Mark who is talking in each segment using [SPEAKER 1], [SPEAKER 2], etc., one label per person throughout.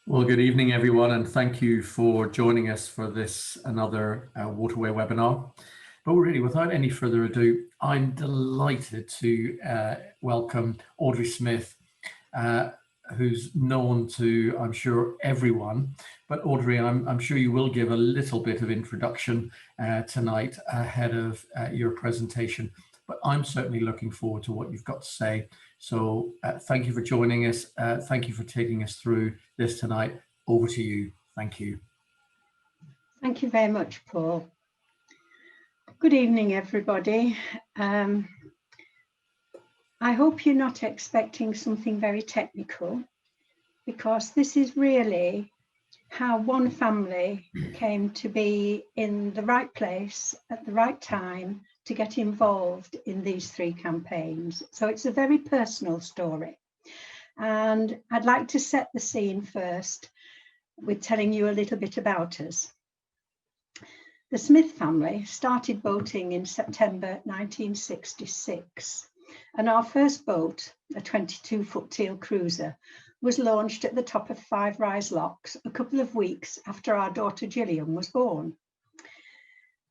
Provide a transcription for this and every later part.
[SPEAKER 1] Well, good evening, everyone, and thank you for joining us for this another Waterway webinar. But really, without any further ado, I'm delighted to welcome Audrey Smith, who's known to, I'm sure, everyone. But Audrey, I'm sure you will give a little bit of introduction tonight ahead of your presentation. But I'm certainly looking forward to what you've got to say. So thank you for joining us. Thank you for taking us through this tonight. Over to you. Thank you.
[SPEAKER 2] Thank you very much, Paul. Good evening, everybody. I hope you're not expecting something very technical, because this is really how one family came to be in the right place at the right time to get involved in these three campaigns. So it's a very personal story. And I'd like to set the scene first with telling you a little bit about us. The Smith family started boating in September 1966, and our first boat, a 22-foot teal cruiser, was launched at the top of Five Rise Locks a couple of weeks after our daughter Gillian was born.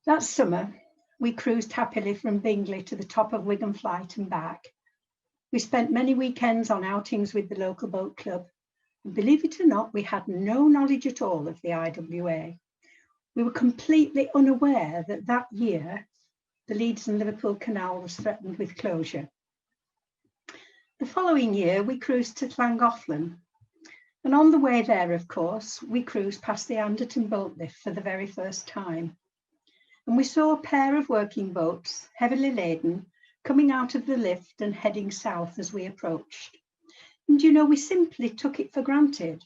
[SPEAKER 2] That summer, we cruised happily from Bingley to the top of Wigan Flight and back. We spent many weekends on outings with the local boat club. And believe it or not, we had no knowledge at all of the IWA. We were completely unaware that that year, the Leeds and Liverpool Canal was threatened with closure. The following year, we cruised to Llangollen. And on the way there, of course, we cruised past the Anderton Boat Lift for the very first time. And we saw a pair of working boats, heavily laden, coming out of the lift and heading south as we approached. And you know, we simply took it for granted,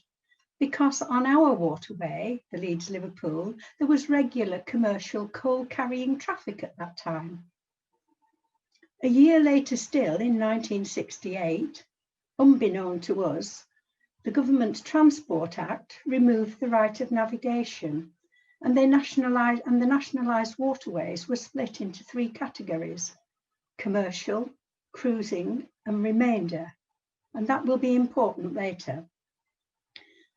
[SPEAKER 2] because on our waterway, the Leeds-Liverpool, there was regular commercial coal-carrying traffic at that time. A year later still, in 1968, unbeknown to us, the Government Transport Act removed the right of navigation, and the nationalised waterways were split into three categories: commercial, cruising, and remainder. And that will be important later.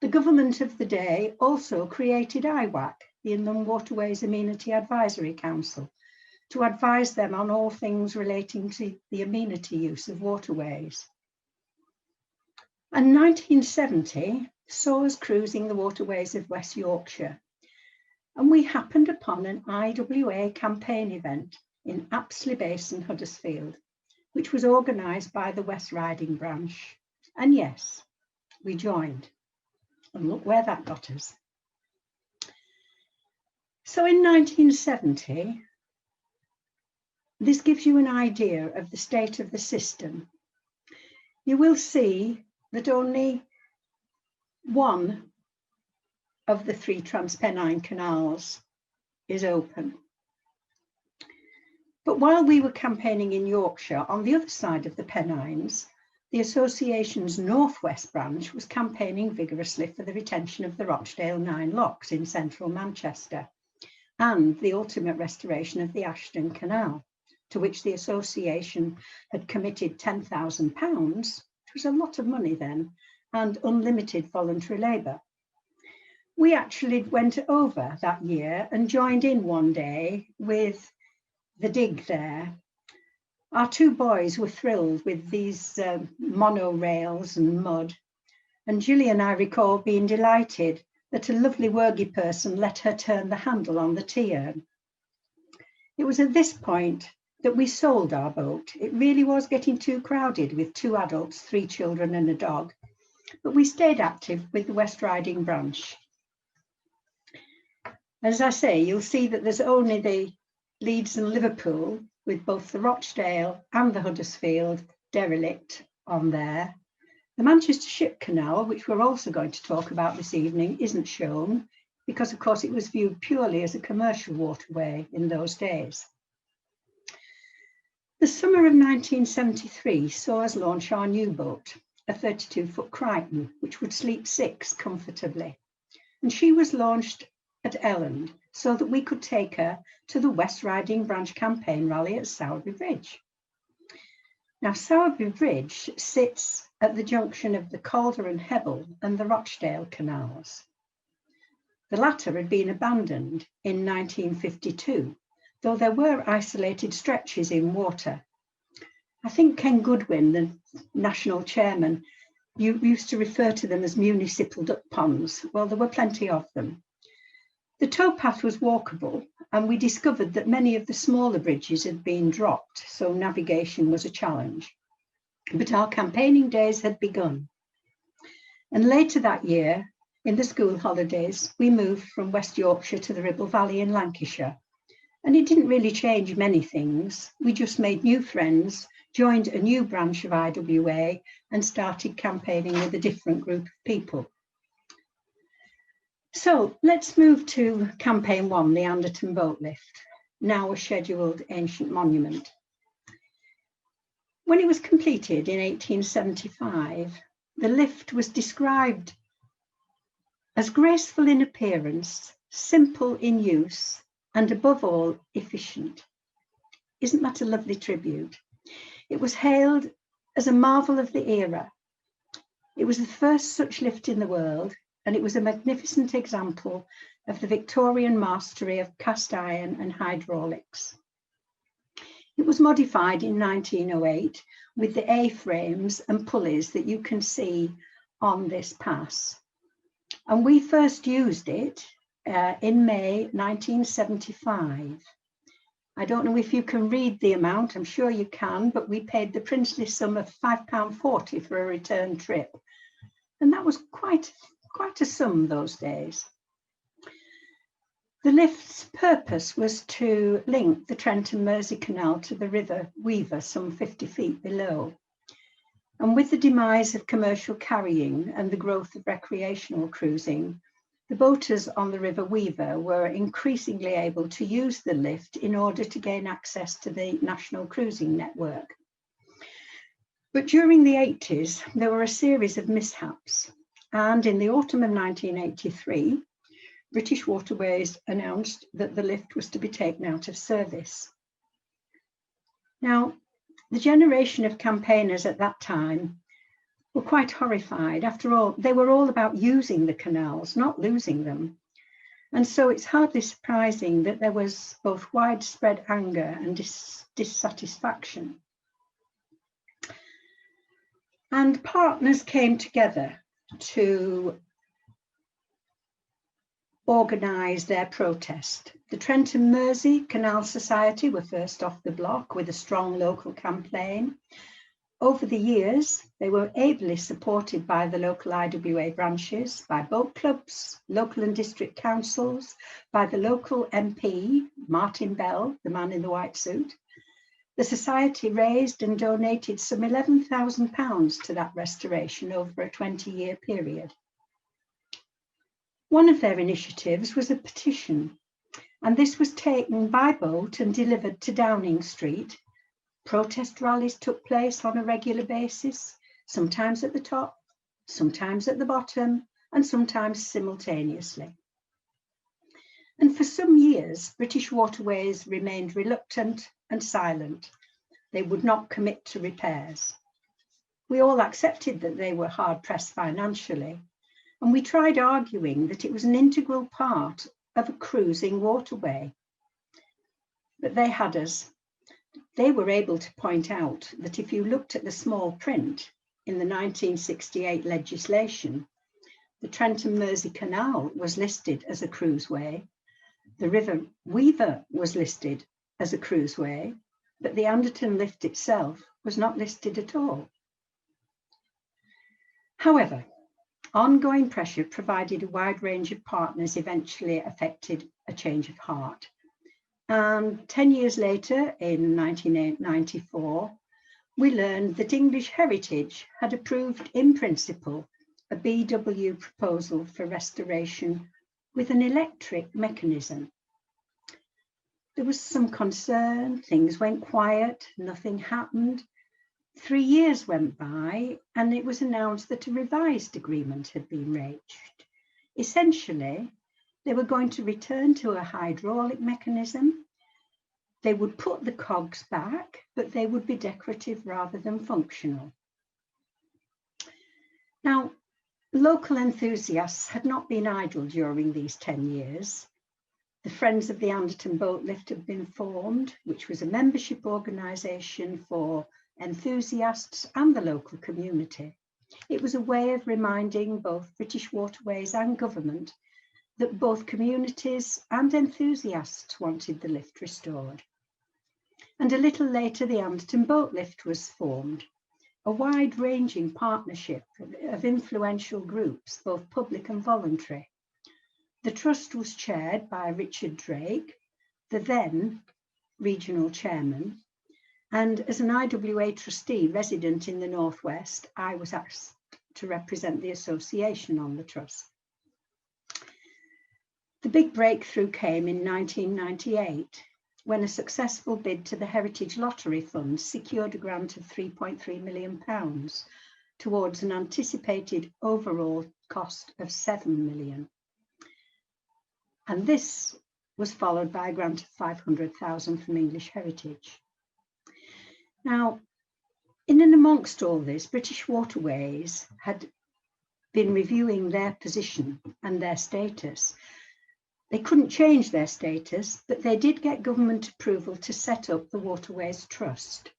[SPEAKER 2] The government of the day also created IWAC, the Inland Waterways Amenity Advisory Council, to advise them on all things relating to the amenity use of waterways. And 1970 saw us cruising the waterways of West Yorkshire, and we happened upon an IWA campaign event in Apsley Basin, Huddersfield, which was organised by the West Riding branch. And yes, we joined. And look where that got us. So in 1970, this gives you an idea of the state of the system. You will see that only one of the three Transpennine canals is open. But while we were campaigning in Yorkshire, on the other side of the Pennines, the association's northwest branch was campaigning vigorously for the retention of the Rochdale 9 locks in central Manchester and the ultimate restoration of the Anderton Canal, to which the association had committed £10,000, which was a lot of money then, and unlimited voluntary labour. We actually went over that year and joined in one day with the dig there. Our two boys were thrilled with these monorails and mud, and Gillian, I recall, being delighted that a lovely Wergy person let her turn the handle on the T-urn. It was at this point that we sold our boat. It really was getting too crowded with 2 adults, 3 children and a dog, but we stayed active with the West Riding branch. As I say, you'll see that there's only the Leeds and Liverpool, with both the Rochdale and the Huddersfield derelict on there. The Manchester Ship Canal, which we're also going to talk about this evening, isn't shown because, of course, it was viewed purely as a commercial waterway in those days. The summer of 1973 saw us launch our new boat, a 32-foot Crichton, which would sleep 6 comfortably. And she was launched at Elland so that we could take her to the West Riding Branch campaign rally at Sowerby Bridge. Now, Sowerby Bridge sits at the junction of the Calder and Hebble and the Rochdale Canals. The latter had been abandoned in 1952, though there were isolated stretches in water. I think Ken Goodwin, the National Chairman, used to refer to them as municipal duck ponds. Well, there were plenty of them. The towpath was walkable, and we discovered that many of the smaller bridges had been dropped, so navigation was a challenge. But our campaigning days had begun. And later that year, in the school holidays, we moved from West Yorkshire to the Ribble Valley in Lancashire. And it didn't really change many things. We just made new friends, joined a new branch of IWA, and started campaigning with a different group of people. So let's move to campaign 1, the Anderton Boat Lift, now a scheduled ancient monument. When it was completed in 1875, the lift was described as graceful in appearance, simple in use, and above all, efficient. Isn't that a lovely tribute? It was hailed as a marvel of the era. It was the first such lift in the world, and it was a magnificent example of the Victorian mastery of cast iron and hydraulics. It was modified in 1908 with the A-frames and pulleys that you can see on this pass. And we first used it in May 1975. I don't know if you can read the amount, I'm sure you can, but we paid the princely sum of £5.40 for a return trip. And that was quite a sum those days. The lift's purpose was to link the Trent and Mersey Canal to the River Weaver some 50 feet below. And with the demise of commercial carrying and the growth of recreational cruising, the boaters on the River Weaver were increasingly able to use the lift in order to gain access to the national cruising network. But during the 80s, there were a series of mishaps. And in the autumn of 1983, British Waterways announced that the lift was to be taken out of service. Now, the generation of campaigners at that time were quite horrified. After all, they were all about using the canals, not losing them. And so it's hardly surprising that there was both widespread anger and dissatisfaction. And partners came together to organise their protest. The Trent and Mersey Canal Society were first off the block with a strong local campaign. Over the years, they were ably supported by the local IWA branches, by boat clubs, local and district councils, by the local MP, Martin Bell, the man in the white suit. The Society raised and donated some £11,000 to that restoration over a 20-year period. One of their initiatives was a petition, and this was taken by boat and delivered to Downing Street. Protest rallies took place on a regular basis, sometimes at the top, sometimes at the bottom, and sometimes simultaneously. And for some years, British Waterways remained reluctant and silent. They would not commit to repairs. We all accepted that they were hard pressed financially, and we tried arguing that it was an integral part of a cruising waterway. But they had us. They were able to point out that if you looked at the small print in the 1968 legislation, the Trent and Mersey Canal was listed as a cruiseway, the River Weaver was listed as a cruiseway, but the Anderton lift itself was not listed at all. However, ongoing pressure provided a wide range of partners eventually effected a change of heart. And 10 years later, in 1994, we learned that English Heritage had approved in principle a BW proposal for restoration with an electric mechanism. There was some concern, things went quiet, nothing happened. 3 years went by and it was announced that a revised agreement had been reached. Essentially, they were going to return to a hydraulic mechanism, They would put the cogs back, but they would be decorative rather than functional. Now, local enthusiasts had not been idle during these 10 years. The Friends of the Anderton Boat Lift had been formed, which was a membership organisation for enthusiasts and the local community. It was a way of reminding both British Waterways and government that both communities and enthusiasts wanted the lift restored. And a little later, the Anderton Boat Lift was formed, a wide-ranging partnership of influential groups, both public and voluntary. The trust was chaired by Richard Drake, the then regional chairman, and as an IWA trustee resident in the Northwest, I was asked to represent the association on the trust. The big breakthrough came in 1998, when a successful bid to the Heritage Lottery Fund secured a grant of £3.3 million towards an anticipated overall cost of £7 million. And this was followed by a grant of £500,000 from English Heritage. Now, in and amongst all this, British Waterways had been reviewing their position and their status. They couldn't change their status, but they did get government approval to set up the Waterways Trust.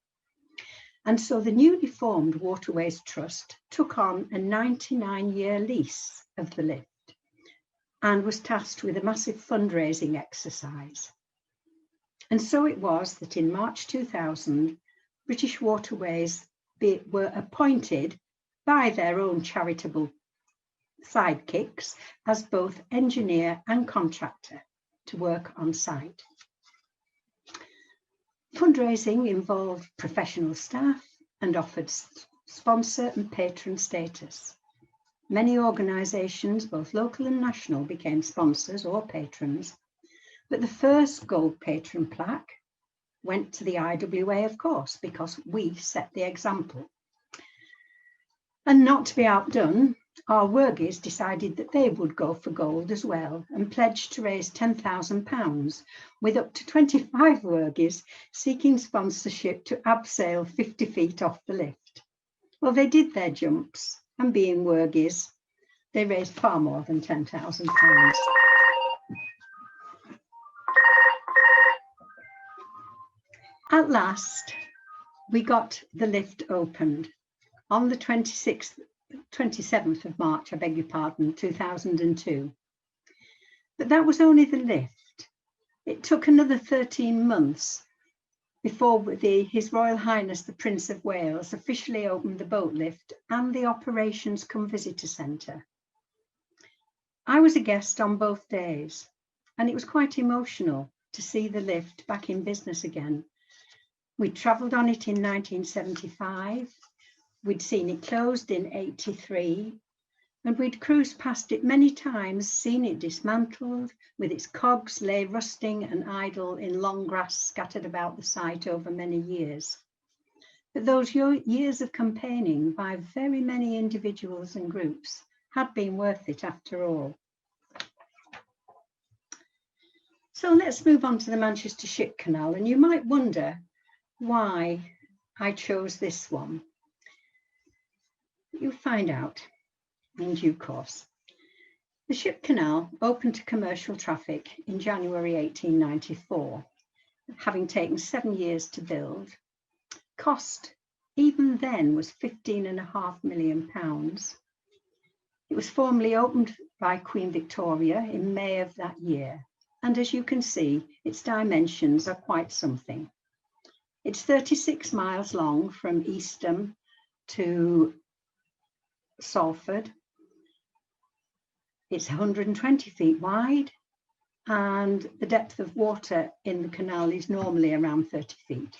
[SPEAKER 2] And so the newly formed Waterways Trust took on a 99-year lease of the lift and was tasked with a massive fundraising exercise. And so it was that in March 2000, British Waterways were appointed by their own charitable sidekicks as both engineer and contractor to work on site. Fundraising involved professional staff and offered sponsor and patron status. Many organisations, both local and national, became sponsors or patrons, but the first gold patron plaque went to the IWA, of course, because we set the example. And not to be outdone, our Worgies decided that they would go for gold as well and pledged to raise £10,000, with up to 25 Worgies seeking sponsorship to abseil 50 feet off the lift. Well, they did their jumps, and being Worgies, they raised far more than £10,000. At last, we got the lift opened on the 27th of March, I beg your pardon, 2002. But that was only the lift. It took another 13 months before His Royal Highness the Prince of Wales officially opened the boat lift and the Operations Cum Visitor Centre. I was a guest on both days, and it was quite emotional to see the lift back in business again. We'd travelled on it in 1975, we'd seen it closed in 83, and we'd cruised past it many times, seen it dismantled, with its cogs lay rusting and idle in long grass scattered about the site over many years. But those years of campaigning by very many individuals and groups had been worth it after all. So let's move on to the Manchester Ship Canal, and you might wonder why I chose this one. You'll find out in due course. The Ship Canal opened to commercial traffic in January 1894, having taken 7 years to build. Cost even then was £15.5 million. It was formally opened by Queen Victoria in May of that year, and as you can see, its dimensions are quite something. It's 36 miles long from Eastham to Salford. It's 120 feet wide, and the depth of water in the canal is normally around 30 feet.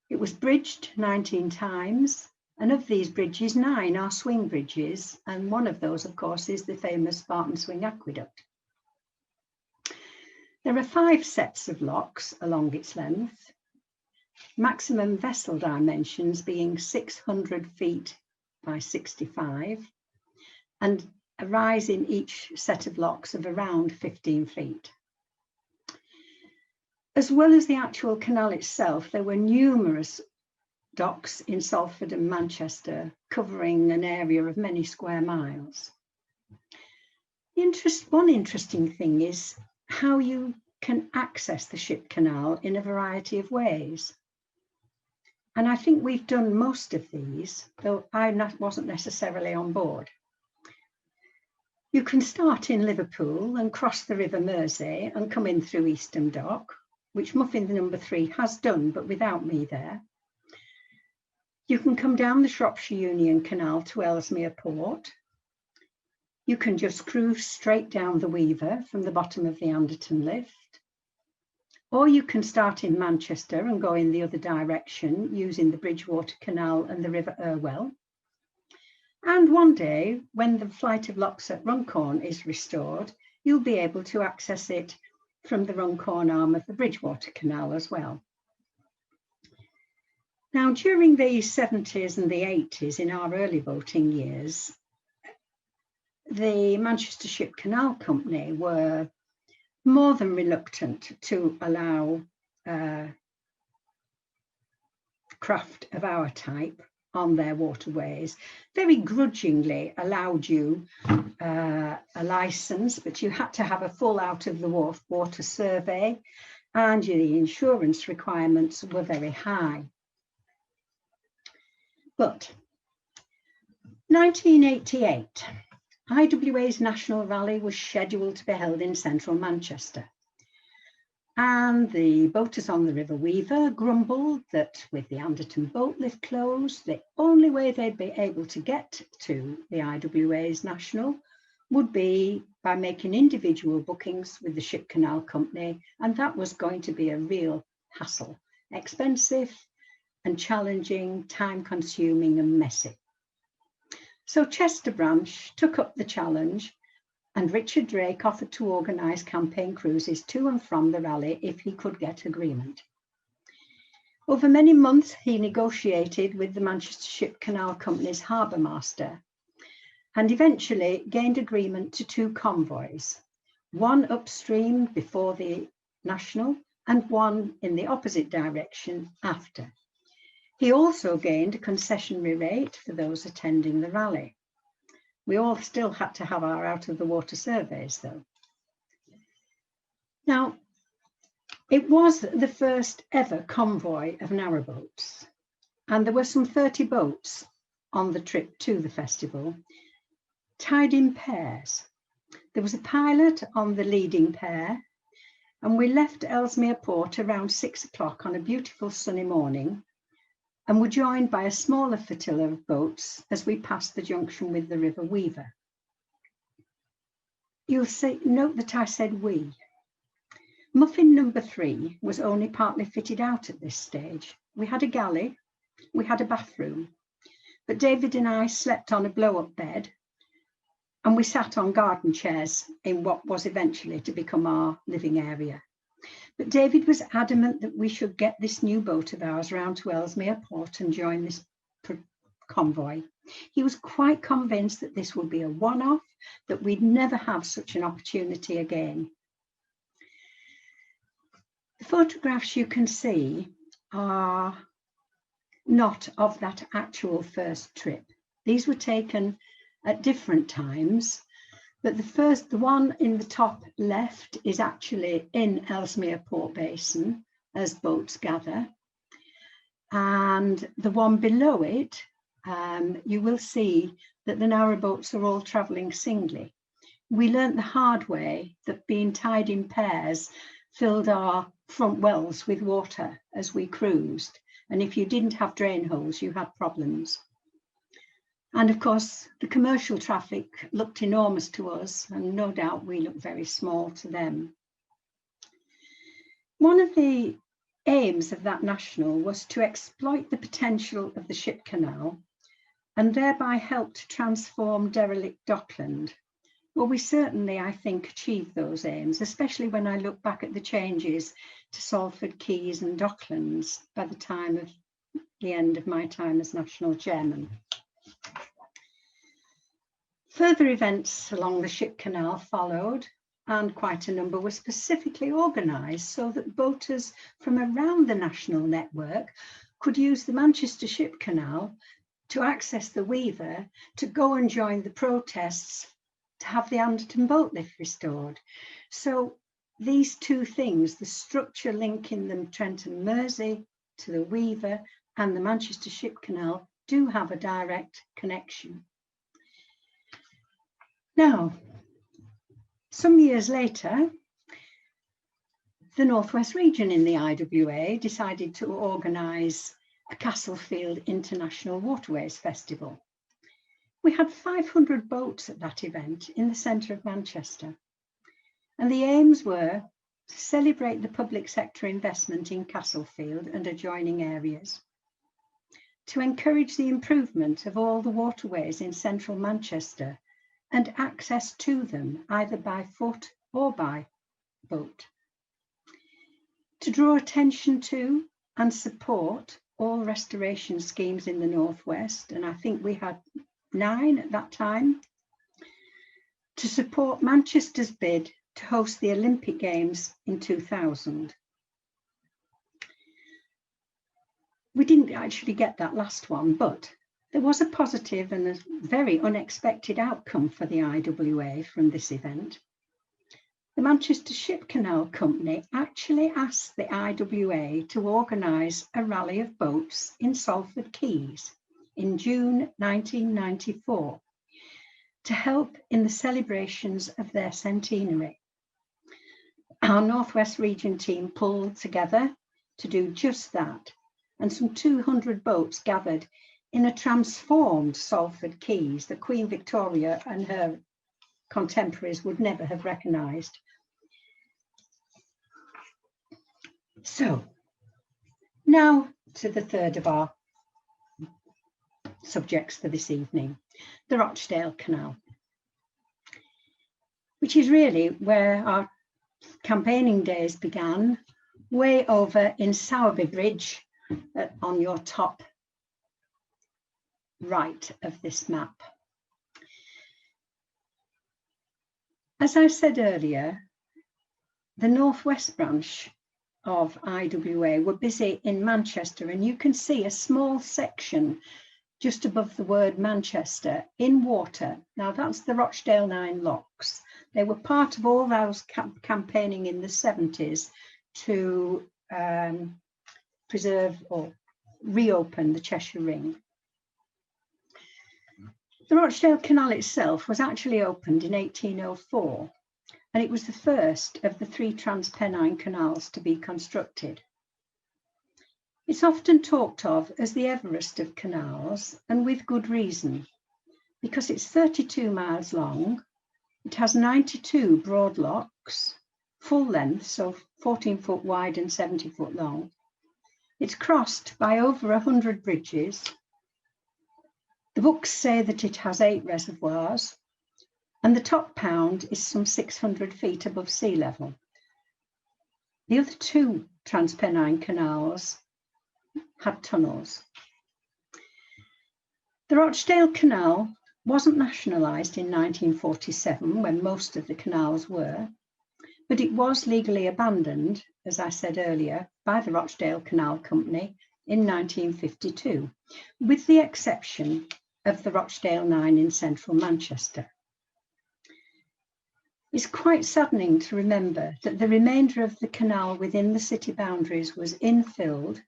[SPEAKER 2] It was bridged 19 times, and of these bridges, 9 are swing bridges, and one of those, of course, is the famous Spartan swing aqueduct. There are 5 sets of locks along its length, maximum vessel dimensions being 600 feet by 65, and a rise in each set of locks of around 15 feet. As well as the actual canal itself, there were numerous docks in Salford and Manchester, covering an area of many square miles. One interesting thing is how you can access the ship canal in a variety of ways. And I think we've done most of these, though I wasn't necessarily on board. You can start in Liverpool and cross the River Mersey and come in through Eastham Dock, which Muffin number 3 has done, but without me there. You can come down the Shropshire Union Canal to Ellesmere Port. You can just cruise straight down the Weaver from the bottom of the Anderton Lift. Or you can start in Manchester and go in the other direction using the Bridgewater Canal and the River Irwell. And one day, when the Flight of Locks at Runcorn is restored, you'll be able to access it from the Runcorn arm of the Bridgewater Canal as well. Now, during the 70s and the 80s, in our early boating years, the Manchester Ship Canal Company were more than reluctant to allow craft of our type on their waterways. Very grudgingly allowed you a licence, but you had to have a full out of the water survey, and the insurance requirements were very high. But 1988, IWA's National Rally was scheduled to be held in central Manchester. And the boaters on the River Weaver grumbled that with the Anderton Boat Lift closed, the only way they'd be able to get to the IWA's National would be by making individual bookings with the Ship Canal Company, and that was going to be a real hassle, expensive and challenging, time-consuming and messy. So Chester Branch took up the challenge, and Richard Drake offered to organise campaign cruises to and from the rally if he could get agreement. Over many months, he negotiated with the Manchester Ship Canal Company's harbour master and eventually gained agreement to 2 convoys, one upstream before the National and one in the opposite direction after. He also gained a concessionary rate for those attending the rally. We all still had to have our out of the water surveys though. Now, it was the first ever convoy of narrowboats, and there were some 30 boats on the trip to the festival, tied in pairs. There was a pilot on the leading pair, and we left Ellesmere Port around 6 o'clock on a beautiful sunny morning, and were joined by a smaller flotilla of boats as we passed the junction with the River Weaver. You'll note that I said we. Muffin number 3 was only partly fitted out at this stage. We had a galley, we had a bathroom, but David and I slept on a blow-up bed, and we sat on garden chairs in what was eventually to become our living area. But David was adamant that we should get this new boat of ours round to Ellesmere Port and join this convoy. He was quite convinced that this would be a one-off, that we'd never have such an opportunity again. The photographs you can see are not of that actual first trip. These were taken at different times. But the one in the top left is actually in Ellesmere Port Basin as boats gather. And the one below it, you will see that the narrowboats are all travelling singly. We learnt the hard way that being tied in pairs filled our front wells with water as we cruised. And if you didn't have drain holes, you had problems. And of course, the commercial traffic looked enormous to us, and no doubt we looked very small to them. One of the aims of that national was to exploit the potential of the Ship Canal and thereby help to transform derelict Dockland. Well, we certainly, I think, achieved those aims, especially when I look back at the changes to Salford Quays and Docklands by the time of the end of my time as National Chairman. Further events along the Ship Canal followed, and quite a number were specifically organised so that boaters from around the national network could use the Manchester Ship Canal to access the Weaver, to go and join the protests to have the Anderton Boat Lift restored. So these two things, the structure linking them Trent and Mersey to the Weaver and the Manchester Ship Canal, do have a direct connection. Now, some years later, the Northwest region in the IWA decided to organise a Castlefield International Waterways Festival. We had 500 boats at that event in the centre of Manchester, and the aims were to celebrate the public sector investment in Castlefield and adjoining areas, to encourage the improvement of all the waterways in central Manchester and access to them either by foot or by boat, to draw attention to and support all restoration schemes in the Northwest, and I think we had 9 at that time, to support Manchester's bid to host the Olympic Games in 2000. We didn't actually get that last one, but there was a positive and a very unexpected outcome for the IWA from this event. The Manchester Ship Canal Company actually asked the IWA to organise a rally of boats in Salford Quays in June 1994 to help in the celebrations of their centenary. Our Northwest Region team pulled together to do just that, and some 200 boats gathered in a transformed Salford Quays that Queen Victoria and her contemporaries would never have recognised. So, now to the third of our subjects for this evening, the Rochdale Canal, which is really where our campaigning days began, way over in Sowerby Bridge on your top right of this map. As I said earlier, the Northwest branch of IWA were busy in Manchester, and you can see a small section just above the word Manchester in water. Now that's the Rochdale 9 locks. They were part of all those campaigning in the 70s to preserve or reopen the Cheshire Ring. The Rochdale Canal itself was actually opened in 1804, and it was the first of the 3 Transpennine canals to be constructed. It's often talked of as the Everest of canals, and with good reason, because it's 32 miles long, it has 92 broad locks, full length, so 14 foot wide and 70 foot long. It's crossed by over 100 bridges. The books say that it has 8 reservoirs, and the top pound is some 600 feet above sea level. The other 2 Transpennine canals had tunnels. The Rochdale Canal wasn't nationalised in 1947, when most of the canals were, but it was legally abandoned, as I said earlier, by the Rochdale Canal Company in 1952, with the exception of the Rochdale 9 in central Manchester. It's quite saddening to remember that the remainder of the canal within the city boundaries was infilled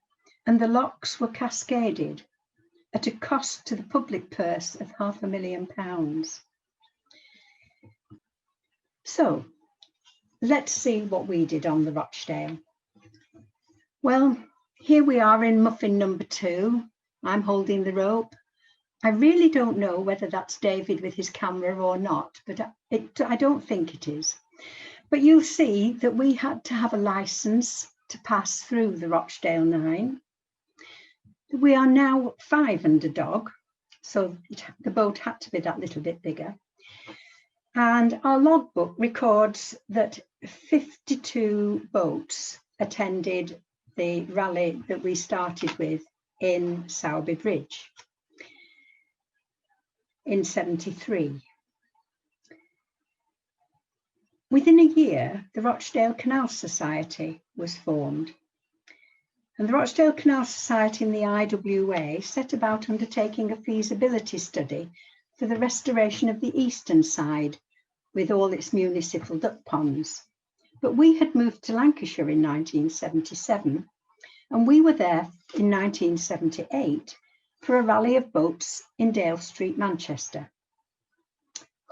[SPEAKER 2] and the locks were cascaded at a cost to the public purse of £500,000. So let's see what we did on the Rochdale. Well, here we are in muffin number 2. I'm holding the rope. I really don't know whether that's David with his camera or not, but I don't think it is. But you'll see that we had to have a licence to pass through the Rochdale 9. We are now 5 under dog, so the boat had to be that little bit bigger. And our logbook records that 52 boats attended the rally that we started with in Sowerby Bridge in 73. Within a year, the Rochdale Canal Society was formed. And the Rochdale Canal Society and the IWA set about undertaking a feasibility study for the restoration of the eastern side with all its municipal duck ponds. But we had moved to Lancashire in 1977, and we were there in 1978 for a rally of boats in Dale Street, Manchester.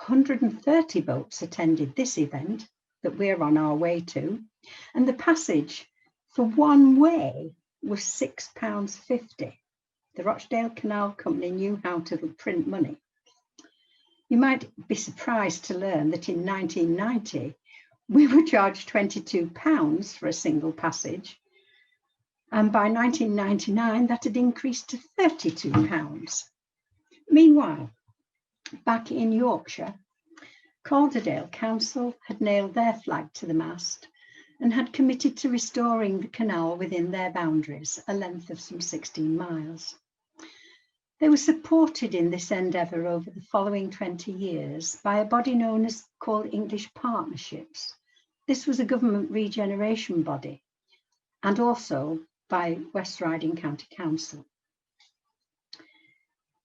[SPEAKER 2] 130 boats attended this event that we're on our way to, and the passage for one way was £6.50. The Rochdale Canal Company knew how to print money. You might be surprised to learn that in 1990, we were charged £22 for a single passage. And by 1999, that had increased to £32. Meanwhile, back in Yorkshire, Calderdale Council had nailed their flag to the mast and had committed to restoring the canal within their boundaries, a length of some 16 miles. They were supported in this endeavour over the following 20 years by a body known as called English Partnerships. This was a government regeneration body, and also by West Riding County Council.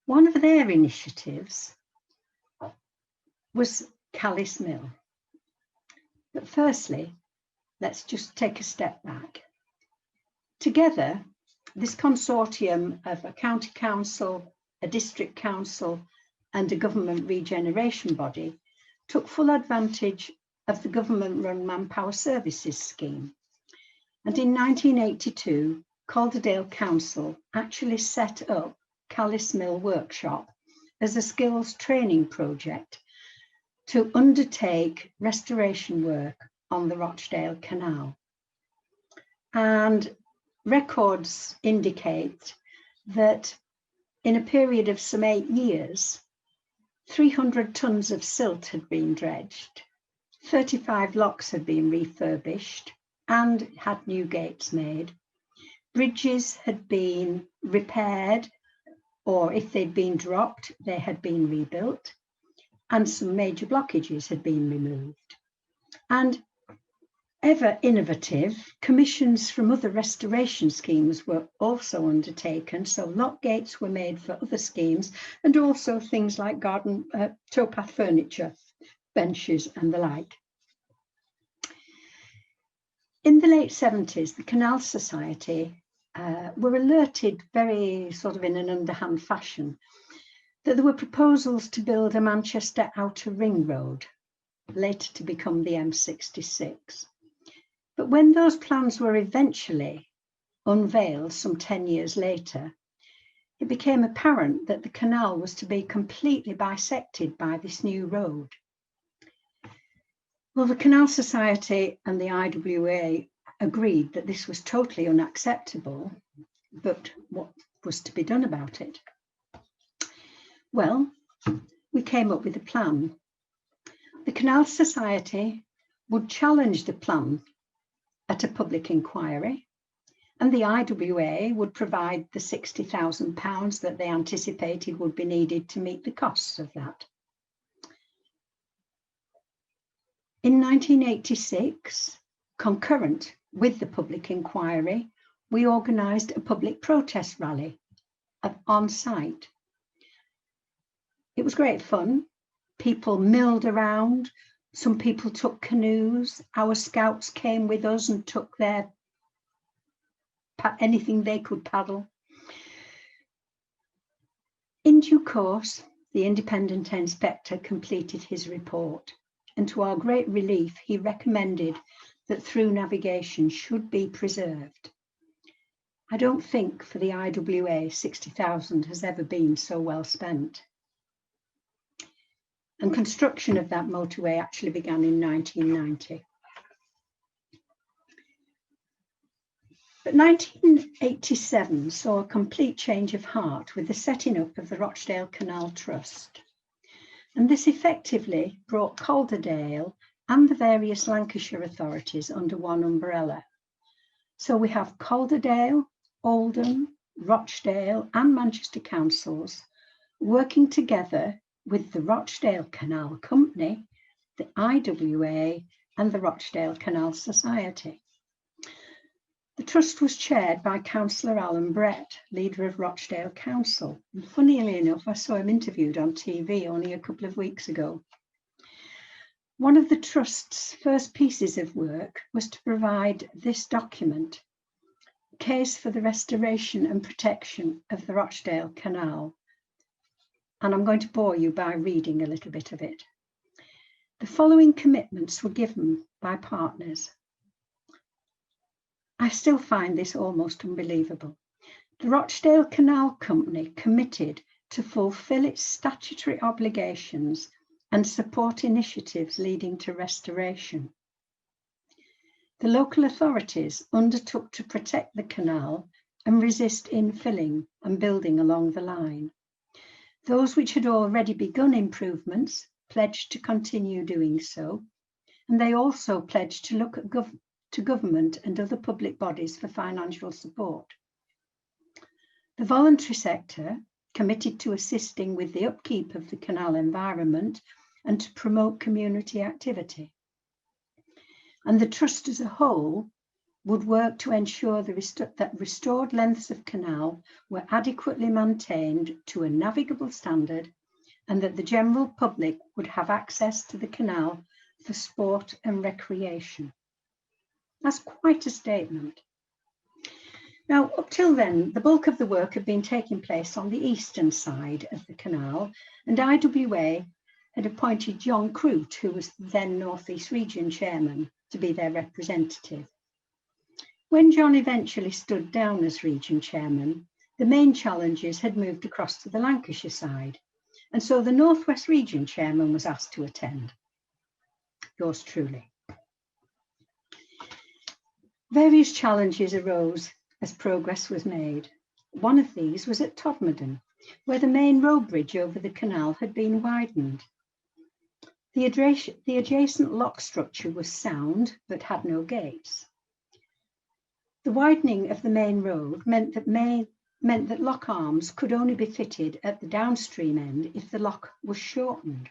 [SPEAKER 2] One of their initiatives was Callis Mill. But firstly, let's just take a step back. Together, this consortium of a county council, a district council, and a government regeneration body took full advantage of the government-run Manpower Services scheme. And in 1982, Calderdale Council actually set up Callis Mill Workshop as a skills training project to undertake restoration work on the Rochdale Canal. And records indicate that in a period of some 8 years, 300 tons of silt had been dredged, 35 locks had been refurbished and had new gates made. Bridges had been repaired, or if they'd been dropped, they had been rebuilt, and some major blockages had been removed. And ever innovative, commissions from other restoration schemes were also undertaken. So lock gates were made for other schemes, and also things like garden towpath furniture, benches and the like. In the late 70s, the Canal Society were alerted very sort of in an underhand fashion that there were proposals to build a Manchester Outer Ring Road, later to become the M66. But when those plans were eventually unveiled some 10 years later, it became apparent that the canal was to be completely bisected by this new road. Well, the Canal Society and the IWA agreed that this was totally unacceptable, but what was to be done about it? Well, we came up with a plan. The Canal Society would challenge the plan at a public inquiry, and the IWA would provide the £60,000 that they anticipated would be needed to meet the costs of that. In 1986, concurrent with the public inquiry, we organised a public protest rally on site. It was great fun. People milled around. Some people took canoes. Our scouts came with us and took their anything they could paddle. In due course, the independent inspector completed his report, and to our great relief, he recommended that through navigation should be preserved. I don't think for the IWA 60,000 has ever been so well spent. And construction of that motorway actually began in 1990. But 1987 saw a complete change of heart with the setting up of the Rochdale Canal Trust. And this effectively brought Calderdale and the various Lancashire authorities under one umbrella. So we have Calderdale, Oldham, Rochdale and Manchester councils working together with the Rochdale Canal Company, the IWA and the Rochdale Canal Society. The trust was chaired by Councillor Alan Brett, leader of Rochdale Council. And funnily enough, I saw him interviewed on TV only a couple of weeks ago. One of the trust's first pieces of work was to provide this document, Case for the Restoration and Protection of the Rochdale Canal. And I'm going to bore you by reading a little bit of it. The following commitments were given by partners. I still find this almost unbelievable. The Rochdale Canal Company committed to fulfil its statutory obligations and support initiatives leading to restoration. The local authorities undertook to protect the canal and resist infilling and building along the line. Those which had already begun improvements pledged to continue doing so, and they also pledged to look at government and other public bodies for financial support. The voluntary sector committed to assisting with the upkeep of the canal environment and to promote community activity. And the trust as a whole would work to ensure that restored lengths of canal were adequately maintained to a navigable standard and that the general public would have access to the canal for sport and recreation. That's quite a statement. Now, up till then, the bulk of the work had been taking place on the eastern side of the canal, and IWA had appointed John Crute, who was then North East Region Chairman, to be their representative. When John eventually stood down as Region Chairman, the main challenges had moved across to the Lancashire side, and so the North West Region Chairman was asked to attend. Yours truly. Various challenges arose as progress was made. One of these was at Todmorden, where the main road bridge over the canal had been widened. The adjacent lock structure was sound but had no gates. The widening of the main road meant that lock arms could only be fitted at the downstream end if the lock was shortened.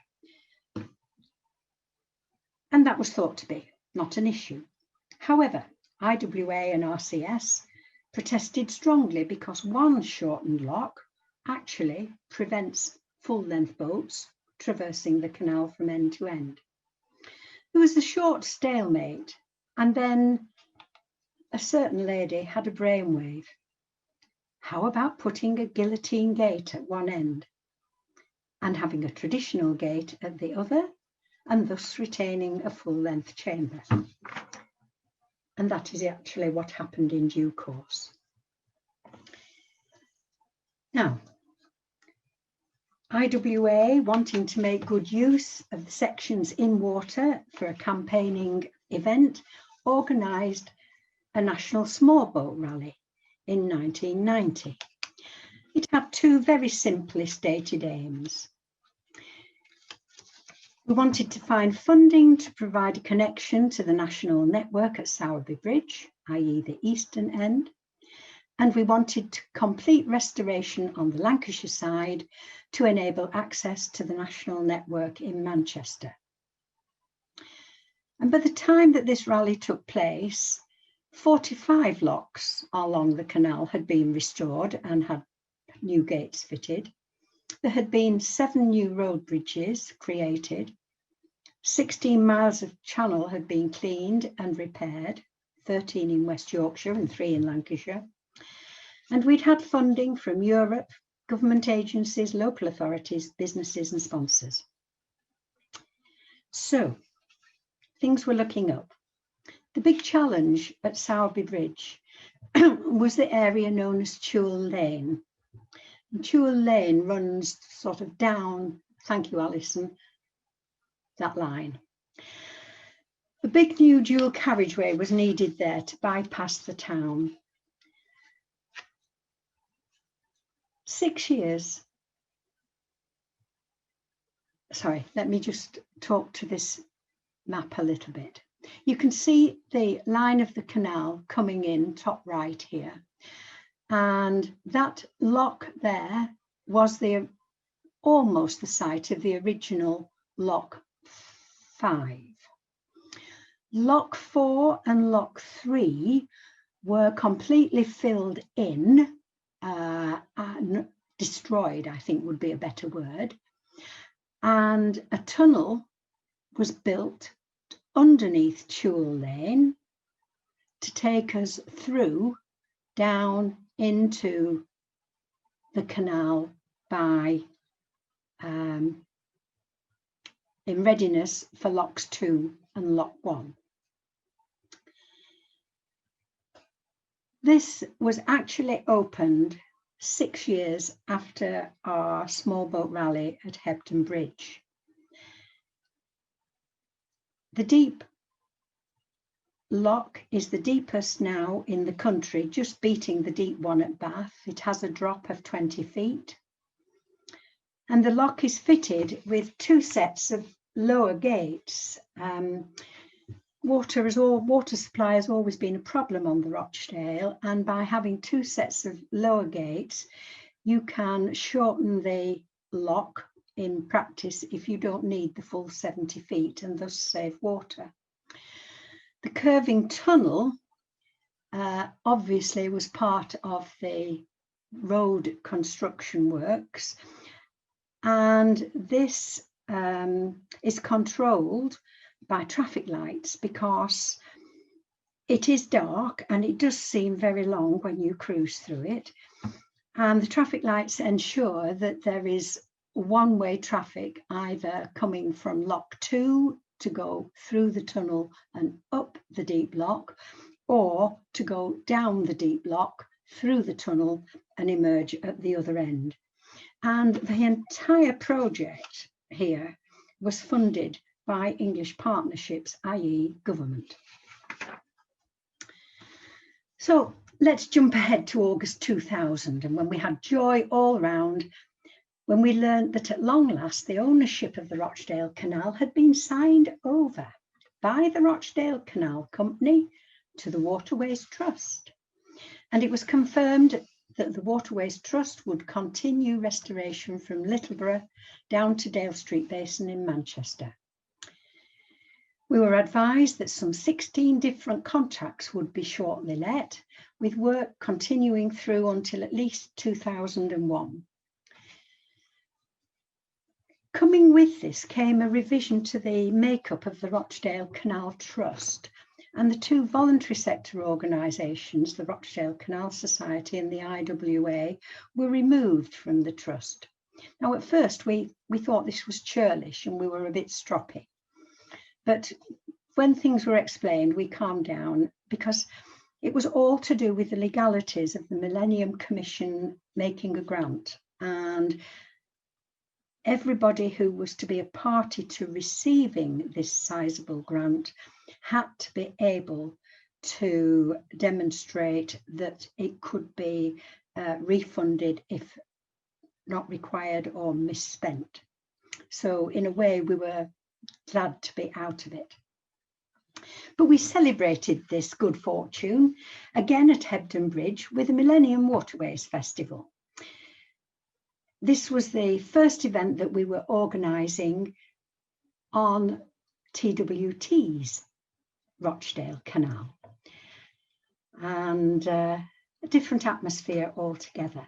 [SPEAKER 2] And that was thought to be not an issue. However, IWA and RCS protested strongly because one shortened lock actually prevents full-length boats traversing the canal from end to end. There was a short stalemate, and then a certain lady had a brainwave. How about putting a guillotine gate at one end and having a traditional gate at the other, and thus retaining a full-length chamber? And that is actually what happened in due course. Now, IWA, wanting to make good use of the sections in water for a campaigning event, organised a national small boat rally in 1990. It had two very simply stated aims. We wanted to find funding to provide a connection to the national network at Sowerby Bridge, i.e. the eastern end, and we wanted to complete restoration on the Lancashire side to enable access to the national network in Manchester. And by the time that this rally took place, 45 locks along the canal had been restored and had new gates fitted. There had been 7 new road bridges created, 16 miles of channel had been cleaned and repaired, 13 in West Yorkshire and 3 in Lancashire. And we'd had funding from Europe, government agencies, local authorities, businesses and sponsors. So things were looking up. The big challenge at Sowerby Bridge was the area known as Chewell Lane. And Chewell Lane runs sort of down, thank you Alison, that line. The big new dual carriageway was needed there to bypass the town. 6 years. Sorry, let me just talk to this map a little bit. You can see the line of the canal coming in top right here. And that lock there was almost the site of the original lock 5. Lock 4 and Lock 3 were completely filled in and destroyed, I think would be a better word. And a tunnel was built underneath Chule Lane to take us through down into the canal by in readiness for Locks 2 and Lock 1. This was actually opened 6 years after our small boat rally at Hebden Bridge. The deep lock is the deepest now in the country, just beating the deep one at Bath. It has a drop of 20 feet. And the lock is fitted with 2 sets of lower gates. Water supply has always been a problem on the Rochdale, and by having 2 sets of lower gates, you can shorten the lock in practice if you don't need the full 70 feet and thus save water. The curving tunnel obviously was part of the road construction works, and this is controlled by traffic lights because it is dark and it does seem very long when you cruise through it. And the traffic lights ensure that there is one-way traffic either coming from Lock 2 to go through the tunnel and up the deep lock, or to go down the deep lock through the tunnel and emerge at the other end. And the entire project here was funded by English partnerships, i.e. government. So let's jump ahead to August 2000, and when we had joy all round, when we learned that at long last the ownership of the Rochdale Canal had been signed over by the Rochdale Canal Company to the Waterways Trust. And it was confirmed that the Waterways Trust would continue restoration from Littleborough down to Dale Street Basin in Manchester. We were advised that some 16 different contracts would be shortly let, with work continuing through until at least 2001. Coming with this came a revision to the makeup of the Rochdale Canal Trust, and the 2 voluntary sector organisations, the Rochdale Canal Society and the IWA, were removed from the trust. Now, at first we thought this was churlish and we were a bit stroppy. But when things were explained, we calmed down because it was all to do with the legalities of the Millennium Commission making a grant. And everybody who was to be a party to receiving this sizable grant had to be able to demonstrate that it could be refunded if not required or misspent. So in a way, we were glad to be out of it. But we celebrated this good fortune again at Hebden Bridge with the Millennium Waterways Festival. This was the first event that we were organising on TWT's Rochdale Canal, and a different atmosphere altogether.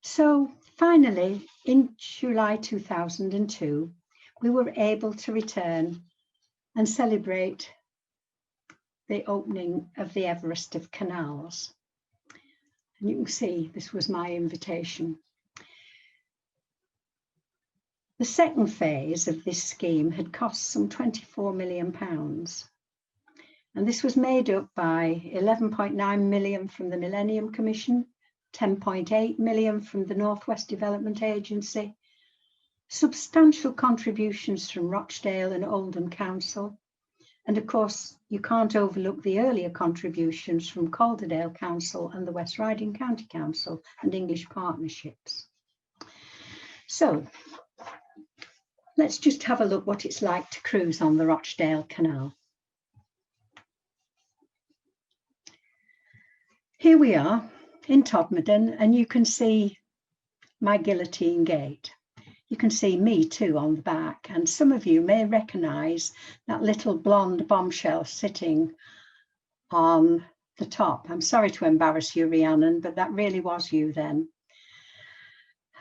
[SPEAKER 2] So finally, in July 2002, we were able to return and celebrate the opening of the Everest of Canals. And you can see this was my invitation. The second phase of this scheme had cost some £24 million. And this was made up by 11.9 million from the Millennium Commission, 10.8 million from the North West Development Agency, substantial contributions from Rochdale and Oldham Council, and of course you can't overlook the earlier contributions from Calderdale Council and the West Riding County Council and English partnerships. So let's just have a look what it's like to cruise on the Rochdale Canal. Here we are in Todmorden, and you can see my guillotine gate. You can see me too on the back, and some of you may recognise that little blonde bombshell sitting on the top. I'm sorry to embarrass you, Rhiannon, but that really was you then.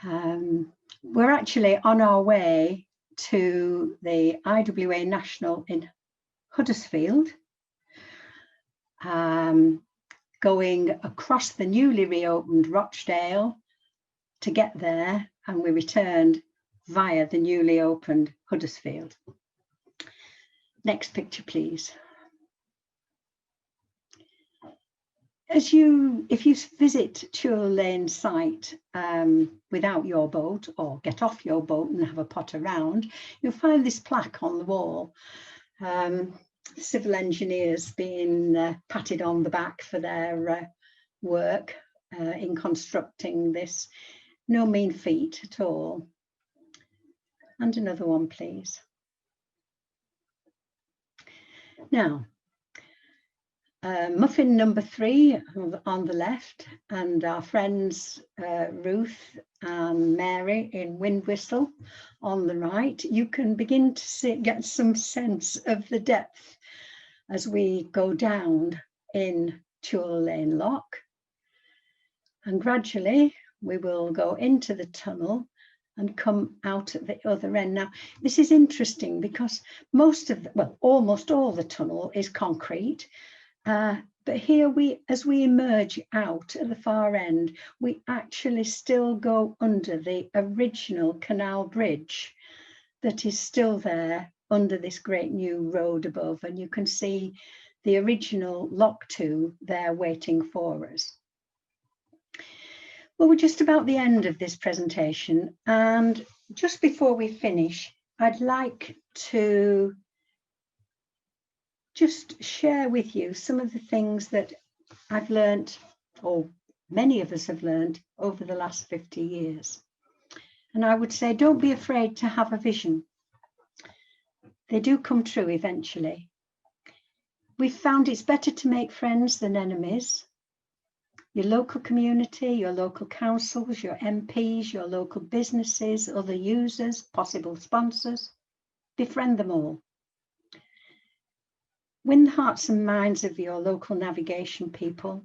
[SPEAKER 2] We're actually on our way to the IWA National in Huddersfield, going across the newly reopened Rochdale to get there, and we returned via the newly opened Huddersfield. Next picture, please. If you visit Churl Lane site without your boat, or get off your boat and have a pot around, you'll find this plaque on the wall. Civil engineers being patted on the back for their work in constructing this. No mean feat at all. And another one, please. Now, muffin number 3 on the left, and our friends Ruth and Mary in Windwhistle on the right. You can begin to get some sense of the depth as we go down in Churl Lane Lock. And gradually we will go into the tunnel and come out at the other end. Now, this is interesting because almost all the tunnel is concrete. But here as we emerge out at the far end, we actually still go under the original canal bridge that is still there under this great new road above. And you can see the original Lock 2 there waiting for us. Well, we're just about the end of this presentation. And just before we finish, I'd like to just share with you some of the things that I've learned, or many of us have learned, over the last 50 years. And I would say, don't be afraid to have a vision. They do come true eventually. We've found it's better to make friends than enemies. Your local community, your local councils, your MPs, your local businesses, other users, possible sponsors, befriend them all. Win the hearts and minds of your local navigation people.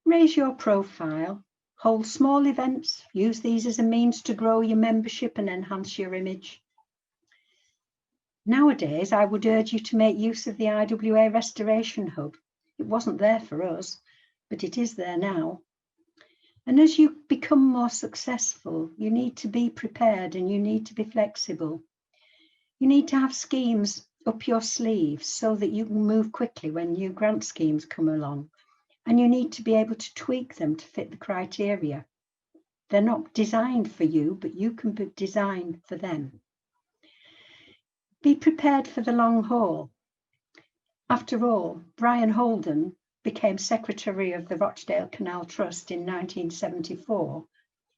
[SPEAKER 2] Raise your profile, hold small events, use these as a means to grow your membership and enhance your image. Nowadays, I would urge you to make use of the IWA Restoration Hub. It wasn't there for us, but it is there now. And as you become more successful, you need to be prepared and you need to be flexible. You need to have schemes up your sleeves so that you can move quickly when new grant schemes come along. And you need to be able to tweak them to fit the criteria. They're not designed for you, but you can be designed for them. Be prepared for the long haul. After all, Brian Holden became Secretary of the Rochdale Canal Trust in 1974.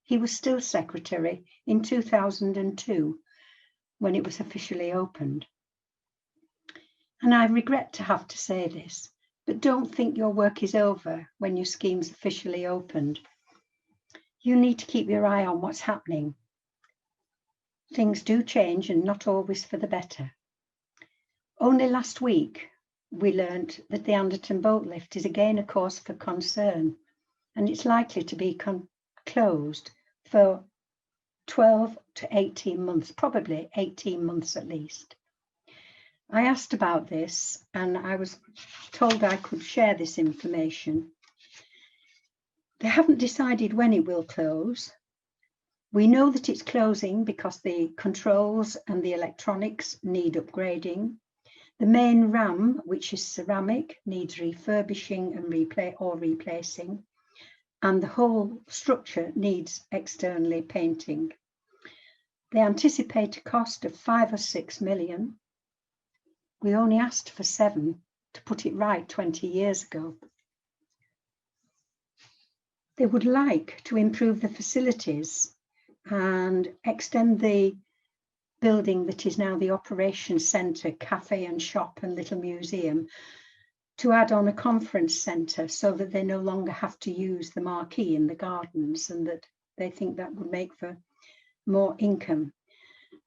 [SPEAKER 2] He was still Secretary in 2002 when it was officially opened. And I regret to have to say this, but don't think your work is over when your scheme's officially opened. You need to keep your eye on what's happening. Things do change and not always for the better. Only last week, we learnt that the Anderton Boat Lift is again a cause for concern, and it's likely to be closed for 12 to 18 months, probably 18 months at least. I asked about this and I was told I could share this information. They haven't decided when it will close. We know that it's closing because the controls and the electronics need upgrading. The main ram, which is ceramic, needs refurbishing and replacing, and the whole structure needs externally painting. They anticipate a cost of 5 or 6 million. We only asked for 7 to put it right 20 years ago. They would like to improve the facilities and extend the building that is now the operations centre, cafe and shop and little museum, to add on a conference centre so that they no longer have to use the marquee in the gardens, and that they think that would make for more income.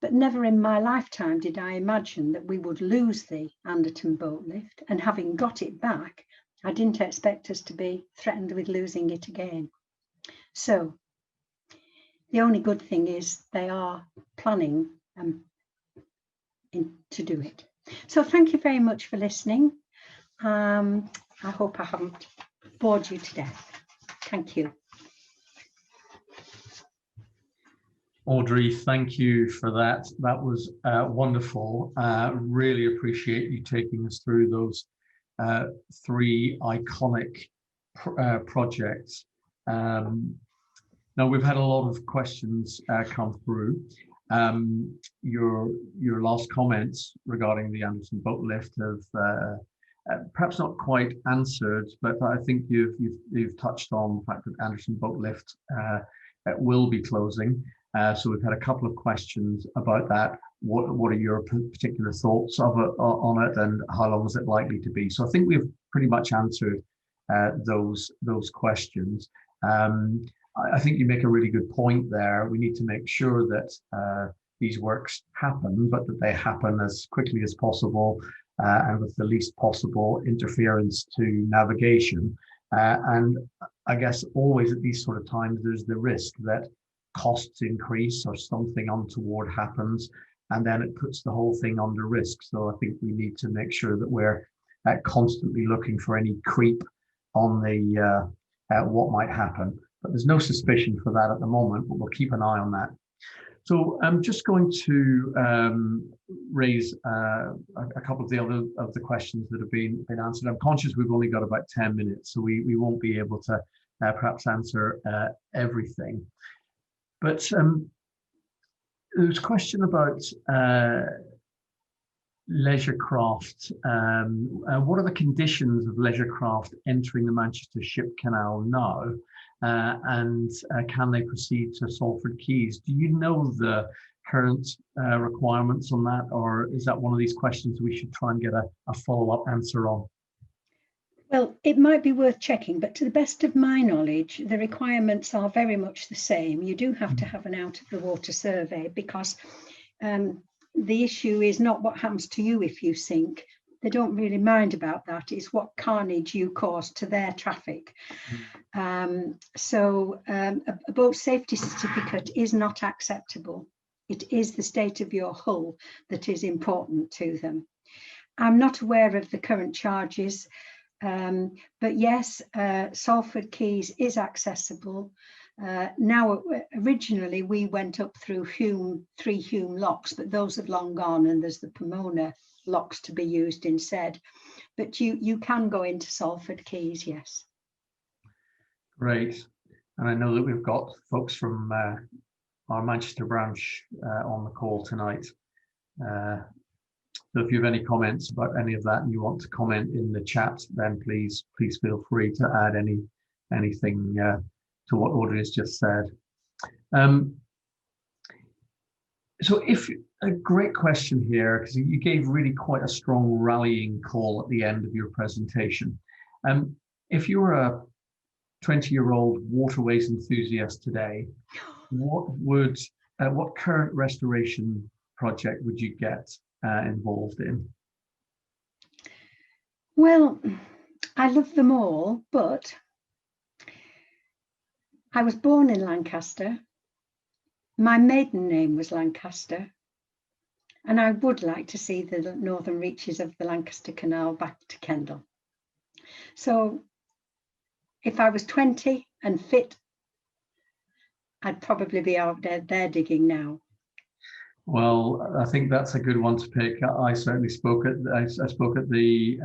[SPEAKER 2] But never in my lifetime did I imagine that we would lose the Anderton Boat Lift, and having got it back, I didn't expect us to be threatened with losing it again. So the only good thing is they are planning to do it. So thank you very much for listening. I hope I haven't bored you to death. Thank you.
[SPEAKER 1] Audrey, thank you for that. That was wonderful. Really appreciate you taking us through those three iconic projects. Now, we've had a lot of questions come through. Your last comments regarding the Anderton Boat Lift have perhaps not quite answered, but I think you've touched on the fact that Anderton Boat Lift will be closing. So we've had a couple of questions about that. What are your particular thoughts of it, on it, and how long is it likely to be? So I think we've pretty much answered those questions. I think you make a really good point there. We need to make sure that these works happen, but that they happen as quickly as possible and with the least possible interference to navigation. And I guess always at these sort of times, there's the risk that costs increase or something untoward happens, and then it puts the whole thing under risk. So I think we need to make sure that we're constantly looking for any creep on the what might happen. But there's no suspicion for that at the moment, but we'll keep an eye on that. So I'm just going to raise a couple of the questions that have been answered. I'm conscious we've only got about 10 minutes, so we won't be able to perhaps answer everything. But there's a question about leisure craft. What are the conditions of leisure craft entering the Manchester Ship Canal now? And can they proceed to Salford Quays? Do you know the current requirements on that, or is that one of these questions we should try and get a follow-up answer on?
[SPEAKER 2] Well, it might be worth checking, but to the best of my knowledge, the requirements are very much the same. You do have to have an out of the water survey, because the issue is not what happens to you if you sink. They don't really mind about that. It's what carnage you cause to their traffic. So a boat safety certificate is not acceptable. It is the state of your hull that is important to them. I'm not aware of the current charges, but yes, Salford Quays is accessible. Now, originally we went up through three Hume locks, but those have long gone, and there's the Pomona locks to be used instead. But you can go into Salford Quays, yes. Great.
[SPEAKER 1] And I know that we've got folks from our Manchester branch on the call tonight. So if you have any comments about any of that and you want to comment in the chat, then please feel free to add anything to what Audrey has just said. So a great question here, because you gave really quite a strong rallying call at the end of your presentation. If you were a 20-year-old waterways enthusiast today, what current restoration project would you get involved in?
[SPEAKER 2] Well, I love them all, but I was born in Lancaster. My maiden name was Lancaster, and I would like to see the northern reaches of the Lancaster Canal back to Kendal. So if I was 20 and fit, I'd probably be out there digging now.
[SPEAKER 1] Well, I think that's a good one to pick. I certainly spoke at the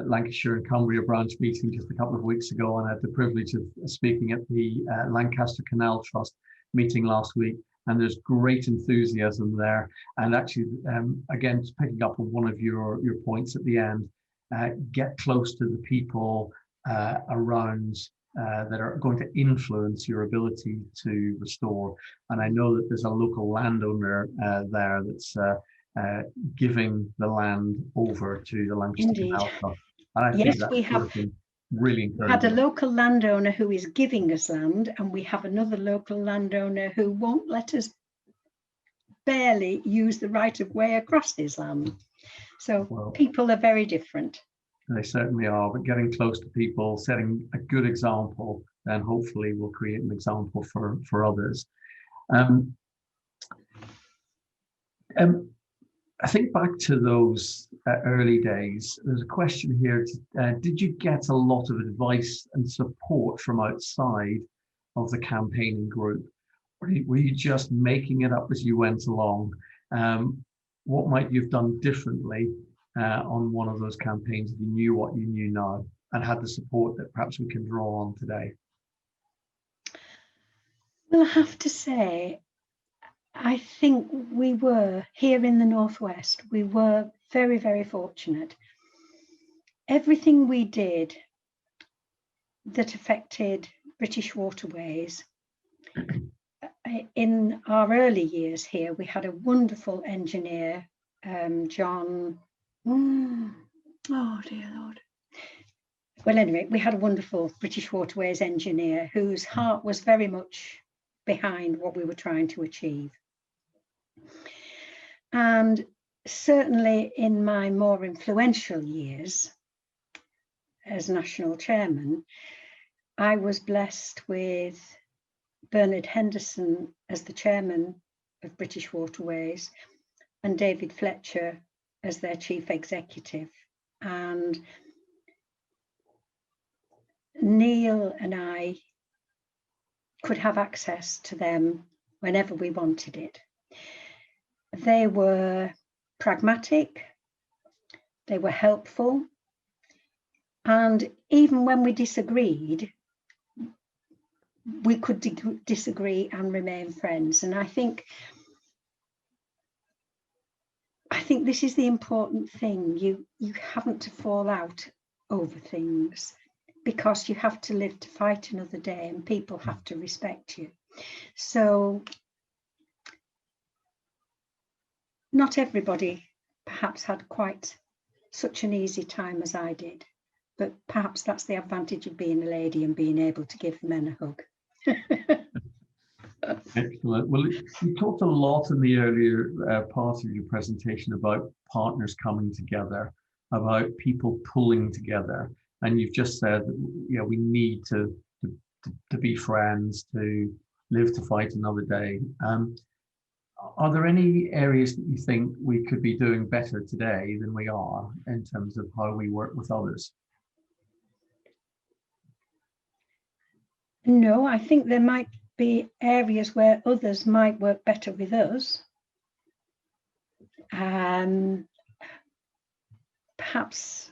[SPEAKER 1] Lancashire and Cumbria branch meeting just a couple of weeks ago, and I had the privilege of speaking at the Lancaster Canal Trust meeting last week, and there's great enthusiasm there. And actually, again, picking up on one of your points at the end, get close to the people around that are going to influence your ability to restore. And I know that there's a local landowner there that's giving the land over to the Lancaster Canal Trust. And I think
[SPEAKER 2] yes,
[SPEAKER 1] that's
[SPEAKER 2] we have.
[SPEAKER 1] really
[SPEAKER 2] We had a
[SPEAKER 1] encouraging.
[SPEAKER 2] local landowner who is giving us land, and we have another local landowner who won't let us barely use the right of way across his land. So
[SPEAKER 1] Well,
[SPEAKER 2] people are very different.
[SPEAKER 1] they certainly are, but getting close to people, setting a good example, then hopefully will create an example for others. I think back to those early days, there's a question here. Did you get a lot of advice and support from outside of the campaigning group? Or were you just making it up as you went along? What might you have done differently on one of those campaigns if you knew what you knew now and had the support that perhaps we can draw on today?
[SPEAKER 2] Well, I have to say, I think we were here in the Northwest, we were very, very fortunate. Everything we did that affected British waterways, in our early years here, we had a wonderful engineer, John, oh dear Lord. Well, anyway, we had a wonderful British Waterways engineer whose heart was very much behind what we were trying to achieve. And certainly in my more influential years as National Chairman, I was blessed with Bernard Henderson as the Chairman of British Waterways and David Fletcher as their Chief Executive. And Neil and I could have access to them whenever we wanted it. They were pragmatic, they were helpful, and even when we disagreed, we could disagree and remain friends. And I think this is the important thing. You haven't to fall out over things, because you have to live to fight another day and people have to respect you. So not everybody perhaps had quite such an easy time as I did, but perhaps that's the advantage of being a lady and being able to give men a hug.
[SPEAKER 1] Excellent. Well, you talked a lot in the earlier part of your presentation about partners coming together, about people pulling together, and you've just said that, we need to be friends, to live to fight another day. Are there any areas that you think we could be doing better today than we are in terms of how we work with others?
[SPEAKER 2] No, I think there might be areas where others might work better with us. Perhaps,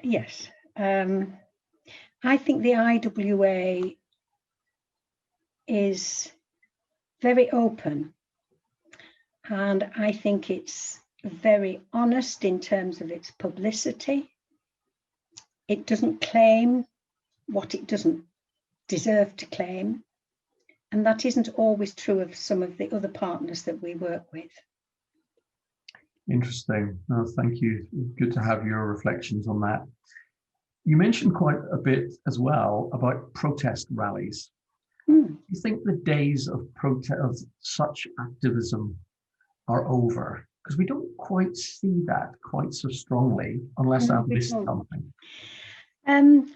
[SPEAKER 2] yes. I think the IWA is very open, and I think it's very honest in terms of its publicity. It doesn't claim what it doesn't deserve to claim, and that isn't always true of some of the other partners that we work with.
[SPEAKER 1] Interesting. No, thank you. Good to have your reflections on that. You mentioned quite a bit as well about protest rallies. Do you think the days of protest, of such activism, are over? Because we don't quite see that quite so strongly, unless I've missed something.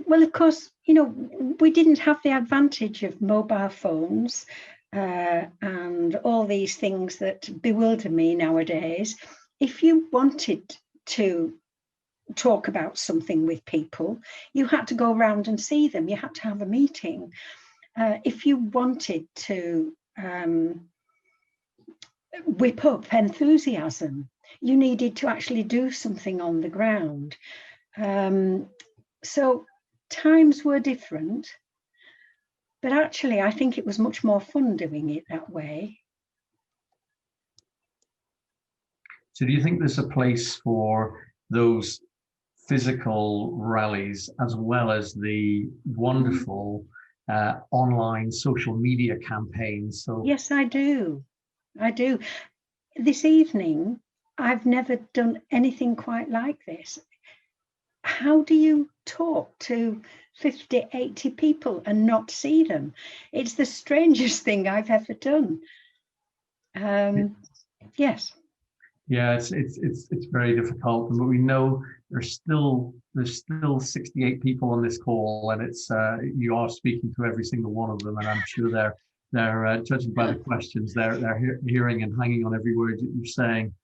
[SPEAKER 2] Well, of course, we didn't have the advantage of mobile phones and all these things that bewilder me nowadays. If you wanted to talk about something with people, you had to go around and see them. You had to have a meeting. If you wanted to whip up enthusiasm, you needed to actually do something on the ground. So times were different, but actually I think it was much more fun doing it that way.
[SPEAKER 1] So do you think there's a place for those physical rallies as well as the wonderful online social media campaigns? So
[SPEAKER 2] yes, I do. This evening, I've never done anything quite like this. how do you talk to 50, 80 people and not see them? It's the strangest thing I've ever done. Yes.
[SPEAKER 1] Yeah, it's very difficult, but we know there's still 68 people on this call, and it's you are speaking to every single one of them, and I'm sure they're judging by the questions, they're hearing and hanging on every word that you're saying.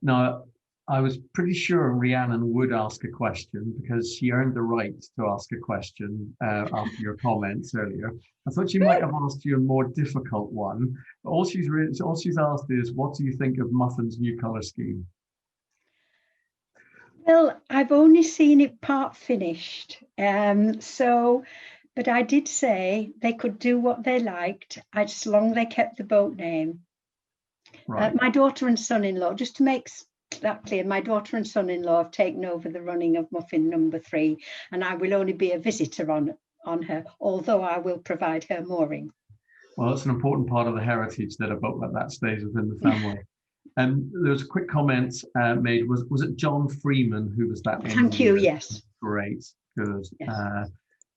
[SPEAKER 1] Now, I was pretty sure Rhiannon would ask a question because she earned the right to ask a question after your comments earlier. I thought she might have asked you a more difficult one. All she's asked is, what do you think of Muffin's new colour scheme?
[SPEAKER 2] Well, I've only seen it part finished, but I did say they could do what they liked as long as they kept the boat name.
[SPEAKER 1] Right.
[SPEAKER 2] My daughter and son-in-law, just to make that clear, my daughter and son-in-law have taken over the running of Muffin number 3, and I will only be a visitor on her, although I will provide her mooring.
[SPEAKER 1] Well, it's an important part of the heritage that a boat like that stays within the family. And there was a quick comment made. Was it John Freeman who was that?
[SPEAKER 2] Thank you. Yes.
[SPEAKER 1] Great. Good.
[SPEAKER 2] Yes.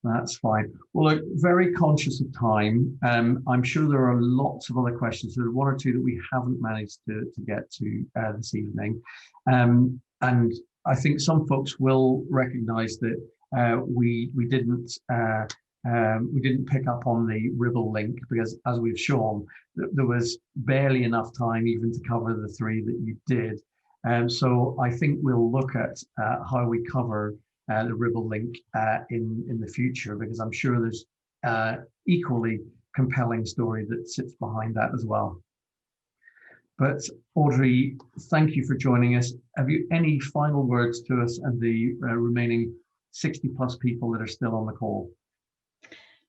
[SPEAKER 1] That's fine. Well, look, very conscious of time. I'm sure there are lots of other questions. There are one or two that we haven't managed to get to this evening. And I think some folks will recognise that we didn't pick up on the Ribble link because, as we've shown, there was barely enough time even to cover the 3 that you did. So I think we'll look at how we cover the Ribble link in the future, because I'm sure there's equally compelling story that sits behind that as well. But Audrey, thank you for joining us. Have you any final words to us and the remaining 60 plus people that are still on the call?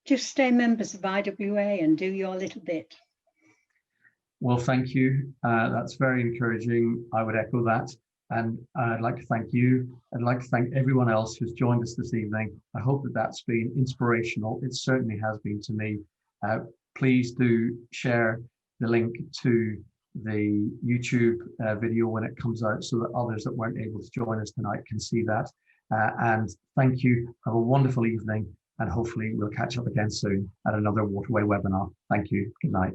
[SPEAKER 2] Just stay members of IWA and do your little bit.
[SPEAKER 1] Well, thank you. That's very encouraging. I would echo that. And I'd like to thank you. I'd like to thank everyone else who's joined us this evening. I hope that that's been inspirational. It certainly has been to me. Please do share the link to the YouTube video when it comes out so that others that weren't able to join us tonight can see that. And thank you. Have a wonderful evening, and hopefully we'll catch up again soon at another Waterway webinar. Thank you. Good night.